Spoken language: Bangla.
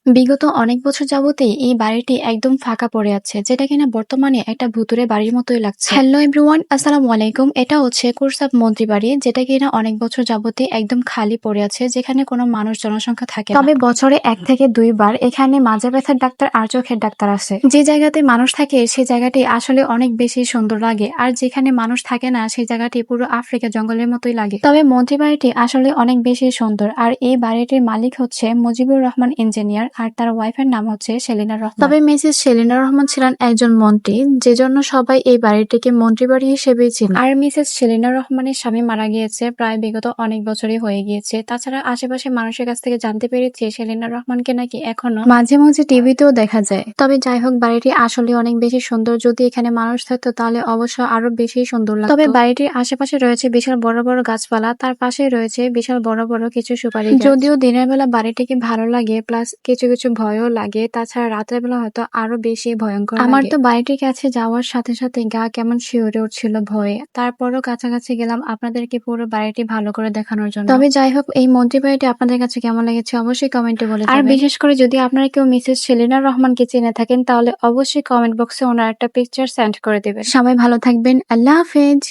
বিগত অনেক বছর যাবতেই এই বাড়িটি একদম ফাঁকা পড়ে আছে, যেটা কিনা বর্তমানে একটা ভুতুড়ে বাড়ির মতোই লাগছে। হ্যালো এভরিওয়ান, আসসালামু আলাইকুম। এটা হচ্ছে কুরসাব মন্ত্রী বাড়ি, যেটা কিনা অনেক বছর যাবতেই একদম খালি পড়ে আছে, যেখানে কোনো মানুষ জনসংখ্যা থাকে না। তবে বছরে 1 থেকে 2 বার এখানে মাজা ব্যথার ডাক্তার আর চোখের ডাক্তার আছে। যে জায়গাতে মানুষ থাকে সেই জায়গাটি আসলে অনেক বেশি সুন্দর লাগে, আর যেখানে মানুষ থাকে না সেই জায়গাটি পুরো আফ্রিকা জঙ্গলের মতোই লাগে। তবে মন্ত্রী বাড়িটি আসলে অনেক বেশি সুন্দর, আর এই বাড়িটির মালিক হচ্ছে মুজিবুর রহমান ইঞ্জিনিয়ার, আর তার ওয়াইফের নাম হচ্ছে সেলিনা রহমান। তবে মিসেস সেলিনা রহমান ছিলেন একজন মন্ত্রী, যে জন্য সবাই এই বাড়িটিকে মন্ত্রী বাড়ি হিসেবেই চিনে। আর মিসেস সেলিনা রহমানের স্বামী মারা গিয়েছে প্রায় বিগত অনেক বছরই হয়ে গিয়েছে। তাছাড়া আশেপাশে মানুষের কাছ থেকে জানতে পেরেছি সেলিনা রহমানকে নাকি এখনো মাঝে মাঝে টিভিতেও দেখা যায়। তবে যাই হোক, বাড়িটি আসলে অনেক বেশি সুন্দর। যদি এখানে মানুষ থাকতো তাহলে অবশ্য আরো বেশি সুন্দর লাগতো। তবে বাড়িটির আশেপাশে রয়েছে বিশাল বড় বড় গাছপালা, তার পাশে রয়েছে বিশাল বড় বড় কিছু সুপারি গাছ। যদিও দিনের বেলা বাড়িটিকে ভালো লাগে, প্লাস কিছু কিছু ভয়ও লাগে। তাছাড়া রাতের বেলা হয়তো আরো বেশি ভয়ঙ্কর লাগে। আমার তো বাড়িটির কাছে যাওয়ার সাথে সাথে গা কেমন শিউরে উঠছিল ভয়ে। তারপরও কাছাকাছি গেলাম আপনাদেরকে পুরো বাড়িটি ভালো করে দেখানোর জন্য। তবে যাই হোক, এই মন্ত্রী বাড়িটি আপনাদের কাছে কেমন লেগেছে অবশ্যই কমেন্টে বলে যাবেন। আর বিশেষ করে যদি আপনারা কেউ মিসেস সেলিনা রহমানকে চিনে থাকেন তাহলে অবশ্যই কমেন্ট বক্সে ওনার একটা পিকচার সেন্ড করে দেবেন। সবাই ভালো থাকবেন, আল্লাহ হাফেজ।